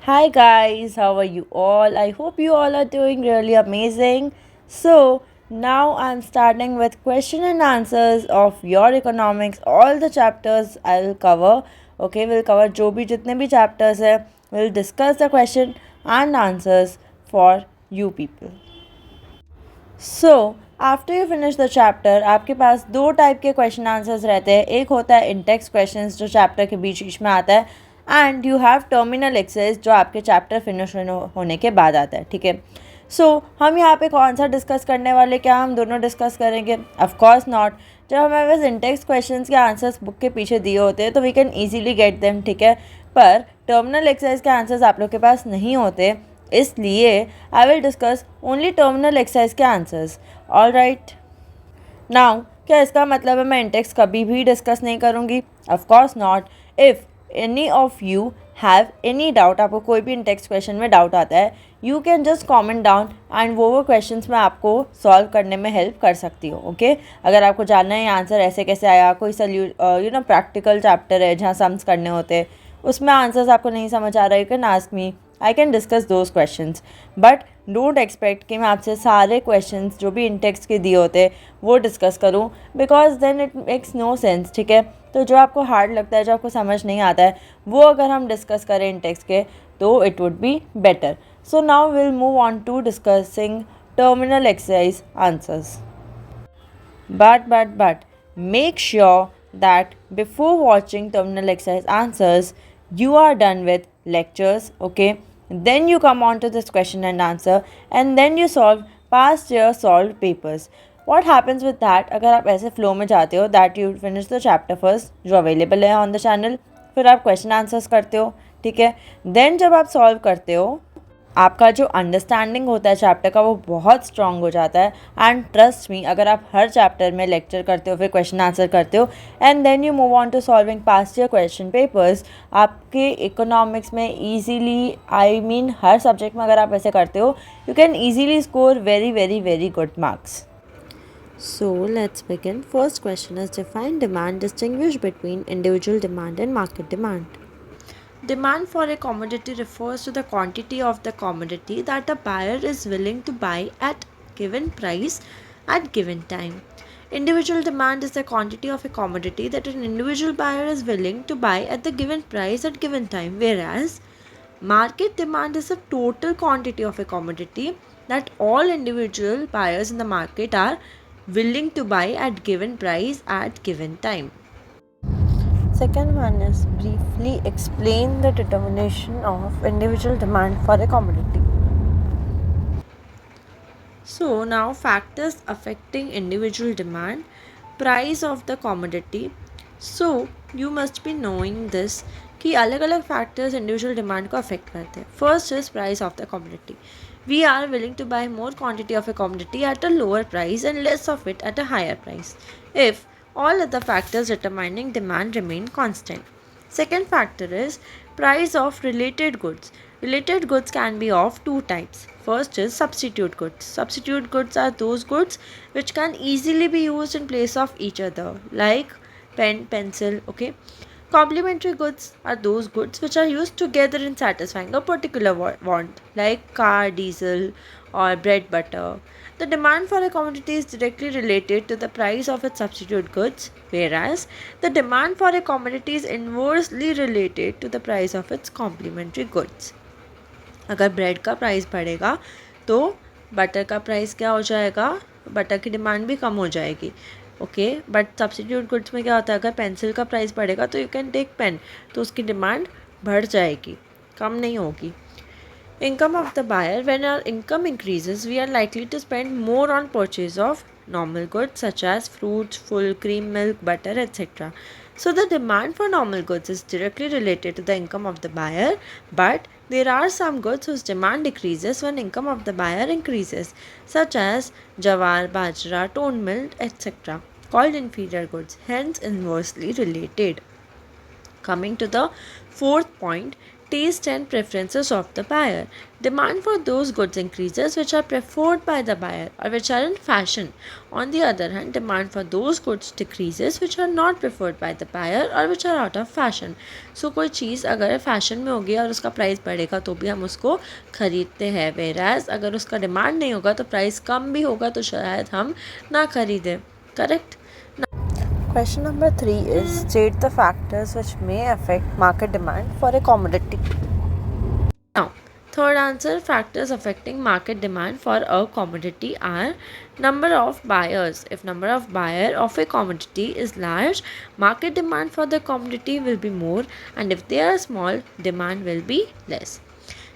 Hi guys, how are you all? I hope you all are doing really amazing. So, now I'm starting with question and answers of your economics. All the chapters I'll cover. Okay, we'll cover जो भी जितने भी chapters है. We'll discuss the question and answers for you people. So after you finish the chapter आपके पास दो type के question answers रहते हैं. एक होता है इंटेक्स क्वेश्चन जो चैप्टर के बीच बीच में आता है, and you have terminal exercise जो आपके चैप्टर फिनिश होने के बाद आता है. ठीक है. सो हम यहाँ पे कौन सा डिस्कस करने वाले, क्या हम दोनों डिस्कस करेंगे? Of course not. जब हमारे पास इंटेक्स क्वेश्चंस के आंसर्स बुक के पीछे दिए होते हैं तो we can easily get them. ठीक है. पर टर्मिनल एक्सरसाइज के आंसर्स आप लोग के पास नहीं होते, इसलिए I will discuss only terminal exercise के आंसर्स. All right. नाउ क्या इसका मतलब है मैं इंटेक्स कभी भी डिस्कस नहीं करूँगी? Of course not. If any of you have any doubt, आपको कोई भी इंटेक्स क्वेश्चन में डाउट आता है, you can just comment down and वो क्वेश्चन मैं आपको सॉल्व करने में हेल्प कर सकती हूँ. ओके. अगर आपको जानना है आंसर ऐसे कैसे आया, कोई प्रैक्टिकल चैप्टर है जहाँ सम्स करने होते हैं, उसमें आंसर्स आपको नहीं समझ आ रहा, you can ask me. I can discuss those questions. But don't expect कि मैं आपसे सारे क्वेश्चंस जो भी इंटेक्स के दिए होते वो डिस्कस करूं, because then it makes no sense. ठीक है. तो जो आपको हार्ड लगता है, जो आपको समझ नहीं आता है, वो अगर हम डिस्कस करें इंटेक्स के तो it would be better. So now will move on to discussing terminal exercise answers. But make sure that before watching terminal exercise answers, you are done with lectures. Okay. Then you come on to this question and answer, and then you solve past year solved papers. What happens with that? अगर आप ऐसे flow में जाते हो that you finish the chapter first जो available है on the channel, फिर आप क्वेश्चन आंसर्स करते हो. ठीक है. देन जब आप सॉल्व करते हो, आपका जो अंडरस्टैंडिंग होता है चैप्टर का वो बहुत स्ट्रांग हो जाता है. एंड ट्रस्ट मी, अगर आप हर चैप्टर में लेक्चर करते हो, फिर क्वेश्चन आंसर करते हो, and then you move on to solving past year question papers, आपके इकोनॉमिक्स में ईजीली, आई मीन हर सब्जेक्ट में अगर आप ऐसे करते हो, you can easily score very very very good marks. So let's begin. First question is define demand, distinguish between individual demand and market demand. Demand for a commodity refers to the quantity of the commodity that a buyer is willing to buy at given price at given time. Individual demand is the quantity of a commodity that an individual buyer is willing to buy at the given price at given time, whereas market demand is the total quantity of a commodity that all individual buyers in the market are willing to buy at given price at given time. Second one is briefly explain the determination of individual demand for a commodity. So now factors affecting individual demand, price of the commodity. So you must be knowing this कि अलग अलग factors individual demand को affect करते हैं. First is price of the commodity. We are willing to buy more quantity of a commodity at a lower price and less of it at a higher price if all other factors determining demand remain constant. Second factor is price of related goods. Related goods can be of two types. First is substitute goods. Substitute goods are those goods which can easily be used in place of each other, like pen, pencil. Okay. Complementary goods are those goods which are used together in satisfying a particular want, like car, diesel, or bread, butter. The demand for a commodity is directly related to the price of its substitute goods, whereas the demand for a commodity is inversely related to the price of its complementary goods. अगर bread का price बढ़ेगा तो butter का price क्या हो जाएगा? Butter की demand भी कम हो जाएगी. ओके. बट सब्सिट्यूट गुड्स में क्या होता है, अगर पेंसिल का प्राइस बढ़ेगा तो यू कैन टेक पेन, तो उसकी डिमांड बढ़ जाएगी, कम नहीं होगी. Income of the buyer. When our income increases, we are likely to spend more on purchase of normal goods such as fruits, full cream, milk, butter, etc. So the demand for normal goods is directly related to the income of the buyer, but there are some goods whose demand decreases when income of the buyer increases, such as jawar, bajra, tone mill, etc., called inferior goods, hence inversely related. Coming to the fourth point, taste and preferences of the buyer. Demand for those goods increases which are preferred by the buyer or which are in fashion. On the other hand, demand for those goods decreases which are not preferred by the buyer or which are out of fashion. So कोई चीज़ अगर fashion में होगी और उसका price बढ़ेगा तो भी हम उसको खरीदते हैं, whereas अगर उसका डिमांड नहीं होगा तो प्राइस कम भी होगा तो शायद हम ना खरीदें. Correct. Question number 3 is state the factors which may affect market demand for a commodity. Now, third answer, factors affecting market demand for a commodity are number of buyers. If number of buyer of a commodity is large, market demand for the commodity will be more, and if they are small, demand will be less.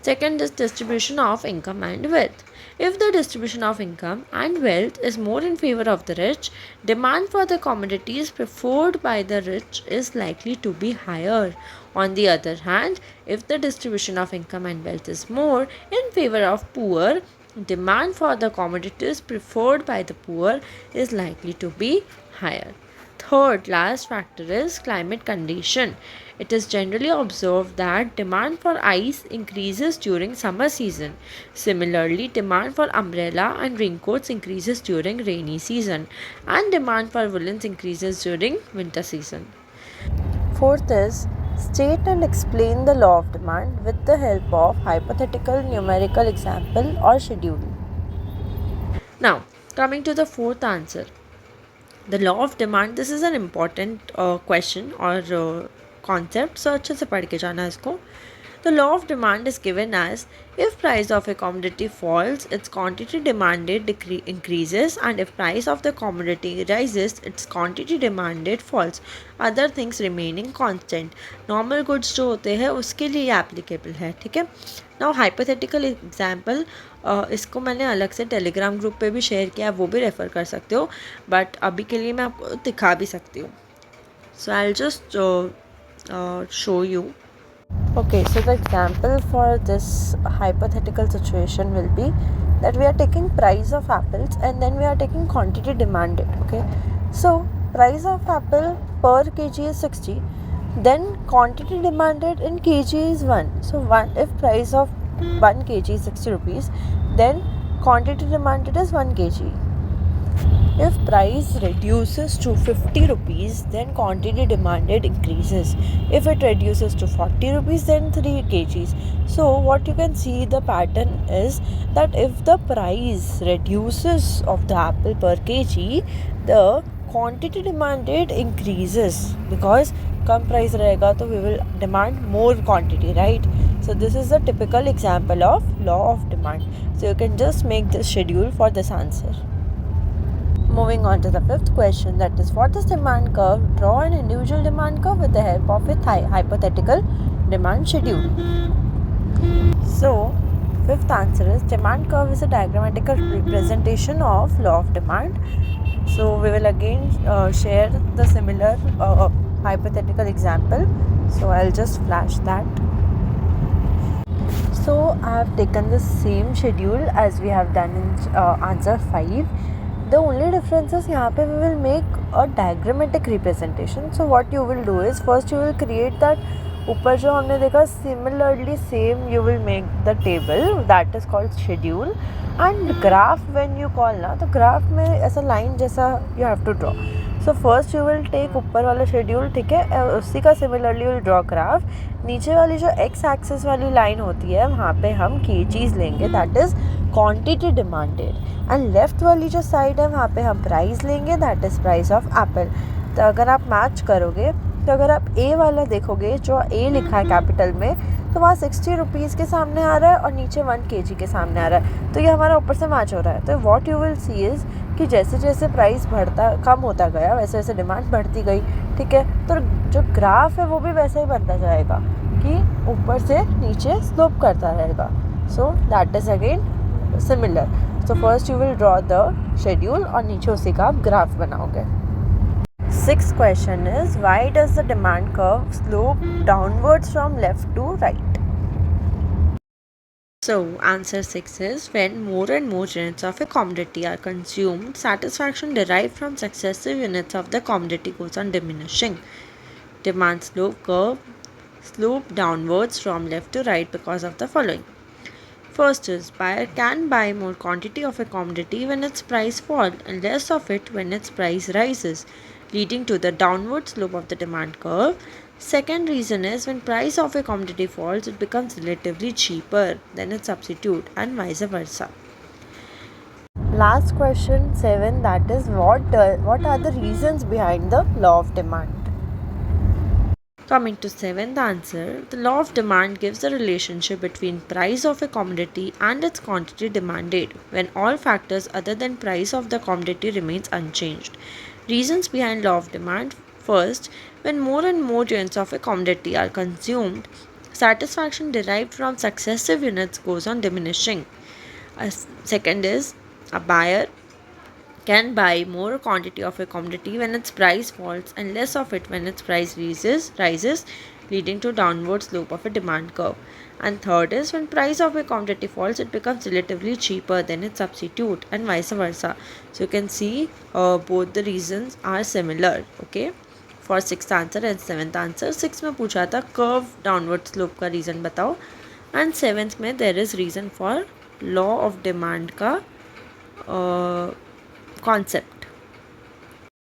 Second is distribution of income and wealth. If the distribution of income and wealth is more in favor of the rich, demand for the commodities preferred by the rich is likely to be higher. On the other hand, if the distribution of income and wealth is more in favor of poor, demand for the commodities preferred by the poor is likely to be higher. Third last factor is climate condition. It is generally observed that demand for ice increases during summer season. Similarly, demand for umbrella and raincoats increases during rainy season, and demand for woolens increases during winter season. Fourth is state and explain the law of demand with the help of hypothetical numerical example or schedule. Now, coming to the fourth answer. The law of demand, this is an important question or concept, so अच्छे से पढ़ के जाना इसको. The law of demand is given as if price of a commodity falls, its quantity demanded increases, and if price of the commodity rises, its quantity demanded falls. Other things remaining constant. Normal goods जो होते हैं उसके लिए applicable है, ठीक है. Now hypothetical example, इसको मैंने अलग से टेलीग्राम ग्रुप पे भी शेयर किया, वो भी रेफ़र कर सकते हो, बट अभी के लिए मैं आपको दिखा भी सकती हूँ. So I'll just show you. Okay, so the example for this hypothetical situation will be that we are taking price of apples and then we are taking quantity demanded. Okay, so price of apple per kg is 60, then quantity demanded in kg is 1. So if price of 1 kg is 60 rupees, then quantity demanded is 1 kg. If price reduces to 50 rupees, then quantity demanded increases. If it reduces to 40 rupees, then 3 kgs. So what you can see the pattern is that if the price reduces of the apple per kg, the quantity demanded increases because come price रहेगा तो we will demand more quantity, right? So this is a typical example of law of demand. So you can just make this schedule for this answer. Moving on to the fifth question, that is for this demand curve, draw an individual demand curve with the help of a hypothetical demand schedule. So, fifth answer is demand curve is a diagrammatical representation of law of demand. So, we will again share the similar hypothetical example. So, I'll just flash that. So, I have taken the same schedule as we have done in answer 5. The only difference is यहाँ पे we will make a diagrammatic representation. So what you will do is first you will create that ऊपर जो हमने देखा similarly same you will make the table that is called schedule, and graph when you call ना तो graph में ऐसा line जैसा you have to draw. So first you will take ऊपर वाला schedule, ठीक है, उसी का similarly you will draw graph. नीचे वाली जो x axis वाली line होती है वहाँ पे हम kgs लेंगे, that is quantity demanded, and left वाली जो side है वहाँ पे हम price लेंगे, that is price of apple. तो अगर आप मैच करोगे तो अगर आप A वाला देखोगे जो A लिखा है कैपिटल में तो वहाँ 60 रुपीज़ के सामने आ रहा है और नीचे 1 kg के सामने आ रहा है, तो ये हमारा ऊपर से मैच हो रहा है. तो what you will see is कि जैसे जैसे प्राइस कम होता गया वैसे वैसे डिमांड बढ़ती गई, ठीक है. तो जो ग्राफ है वो भी वैसे ही बनता जाएगा कि ऊपर से नीचे स्लोप करता रहेगा. So that is again similar. So first you will draw the schedule और नीचे उसी का आप ग्राफ बनाओगे. Sixth question is, why does the demand curve slope downwards from left to right? So answer 6 is, when more and more units of a commodity are consumed, satisfaction derived from successive units of the commodity goes on diminishing. Demand slope curve slope downwards from left to right because of the following. First is buyer can buy more quantity of a commodity when its price falls and less of it when its price rises, leading to the downward slope of the demand curve. Second reason is when price of a commodity falls, it becomes relatively cheaper than its substitute and vice versa. Last question 7, that is what are the reasons behind the law of demand? Coming to seventh answer, the law of demand gives the relationship between price of a commodity and its quantity demanded when all factors other than price of the commodity remains unchanged. Reasons behind law of demand. First, when more and more units of a commodity are consumed, satisfaction derived from successive units goes on diminishing. Second is a buyer can buy more quantity of a commodity when its price falls and less of it when its price rises, leading to downward slope of a demand curve. And third is when price of a commodity falls, it becomes relatively cheaper than its substitute and vice versa. So you can see both the reasons are similar. Okay, for sixth answer and seventh answer. Sixth में पूछा था curve downward slope का reason बताओ, and seventh में there is reason for law of demand का concept.